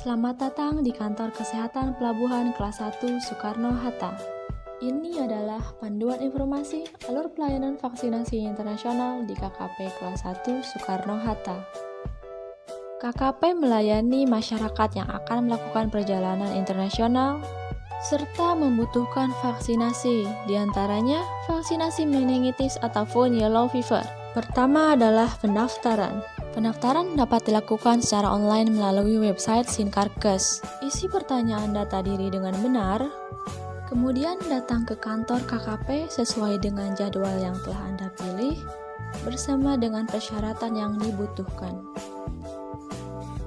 Selamat datang di Kantor Kesehatan Pelabuhan Kelas 1 Soekarno-Hatta. Ini adalah panduan informasi alur pelayanan vaksinasi internasional di KKP Kelas 1 Soekarno-Hatta. KKP melayani masyarakat yang akan melakukan perjalanan internasional serta membutuhkan vaksinasi, diantaranya vaksinasi meningitis ataupun yellow fever. Pertama adalah pendaftaran. Pendaftaran dapat dilakukan secara online melalui website Sinkarkes. Isi pertanyaan data diri dengan benar, kemudian datang ke kantor KKP sesuai dengan jadwal yang telah Anda pilih, bersama dengan persyaratan yang dibutuhkan.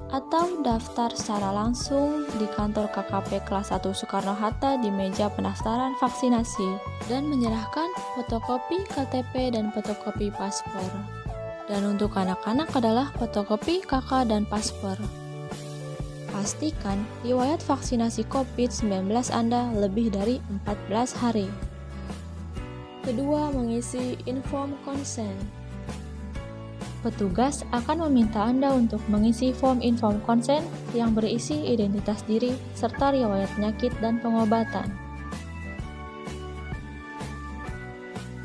Atau daftar secara langsung di kantor KKP kelas 1 Soekarno-Hatta di meja pendaftaran vaksinasi dan menyerahkan fotokopi KTP dan fotokopi paspor. Dan untuk anak-anak adalah fotokopi KK dan paspor. Pastikan riwayat vaksinasi COVID-19 Anda lebih dari 14 hari. Kedua, mengisi inform consent. Petugas akan meminta Anda untuk mengisi form inform consent yang berisi identitas diri serta riwayat penyakit dan pengobatan.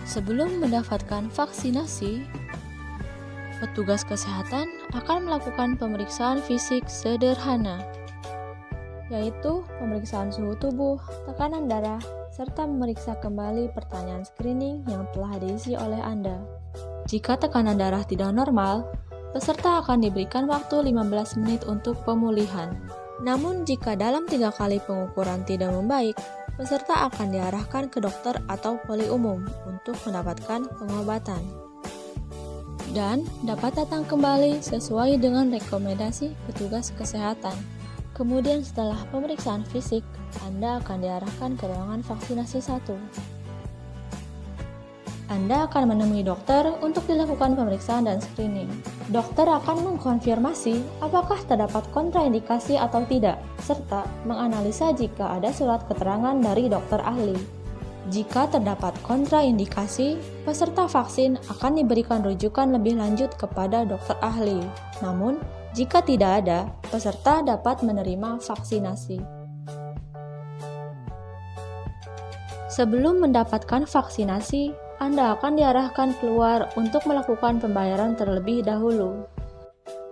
Sebelum mendapatkan vaksinasi, petugas kesehatan akan melakukan pemeriksaan fisik sederhana, yaitu pemeriksaan suhu tubuh, tekanan darah, serta memeriksa kembali pertanyaan screening yang telah diisi oleh Anda. Jika tekanan darah tidak normal, peserta akan diberikan waktu 15 menit untuk pemulihan. Namun jika dalam 3 kali pengukuran tidak membaik, peserta akan diarahkan ke dokter atau poli umum untuk mendapatkan pengobatan. Dan dapat datang kembali sesuai dengan rekomendasi petugas kesehatan. Kemudian setelah pemeriksaan fisik, Anda akan diarahkan ke ruangan vaksinasi 1. Anda akan menemui dokter untuk dilakukan pemeriksaan dan screening. Dokter akan mengkonfirmasi apakah terdapat kontraindikasi atau tidak, serta menganalisa jika ada surat keterangan dari dokter ahli. Jika terdapat kontraindikasi, peserta vaksin akan diberikan rujukan lebih lanjut kepada dokter ahli. Namun, jika tidak ada, peserta dapat menerima vaksinasi. Sebelum mendapatkan vaksinasi, Anda akan diarahkan keluar untuk melakukan pembayaran terlebih dahulu.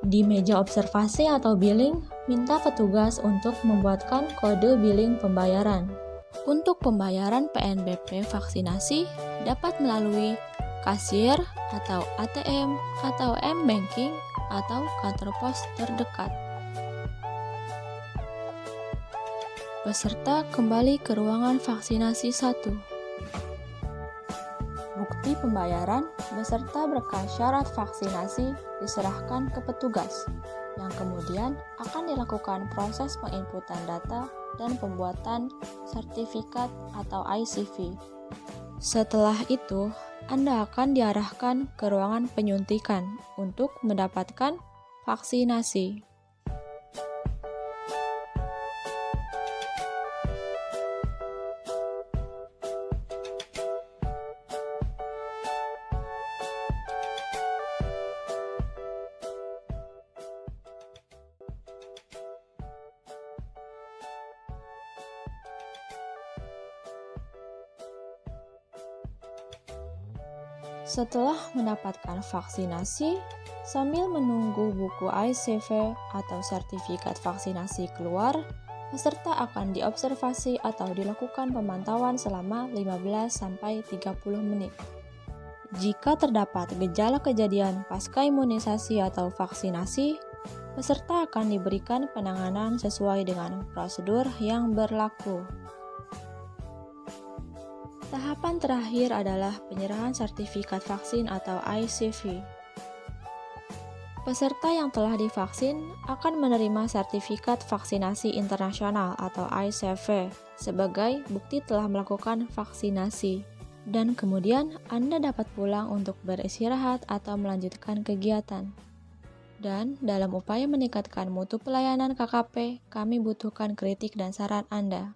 Di meja observasi atau billing, minta petugas untuk membuatkan kode billing pembayaran. Untuk pembayaran PNBP vaksinasi dapat melalui kasir atau ATM atau M-Banking atau kantor pos terdekat. Peserta kembali ke ruangan vaksinasi 1. Bukti pembayaran beserta berkas syarat vaksinasi diserahkan ke petugas, yang kemudian akan dilakukan proses penginputan data dan pembuatan sertifikat atau ICV. Setelah itu, Anda akan diarahkan ke ruangan penyuntikan untuk mendapatkan vaksinasi. Setelah mendapatkan vaksinasi, sambil menunggu buku ICV atau sertifikat vaksinasi keluar, peserta akan diobservasi atau dilakukan pemantauan selama 15-30 menit. Jika terdapat gejala kejadian pasca imunisasi atau vaksinasi, peserta akan diberikan penanganan sesuai dengan prosedur yang berlaku. Tahapan terakhir adalah penyerahan sertifikat vaksin atau ICV. Peserta yang telah divaksin akan menerima sertifikat vaksinasi internasional atau ICV sebagai bukti telah melakukan vaksinasi. Dan kemudian Anda dapat pulang untuk beristirahat atau melanjutkan kegiatan. Dan dalam upaya meningkatkan mutu pelayanan KKP, kami butuhkan kritik dan saran Anda.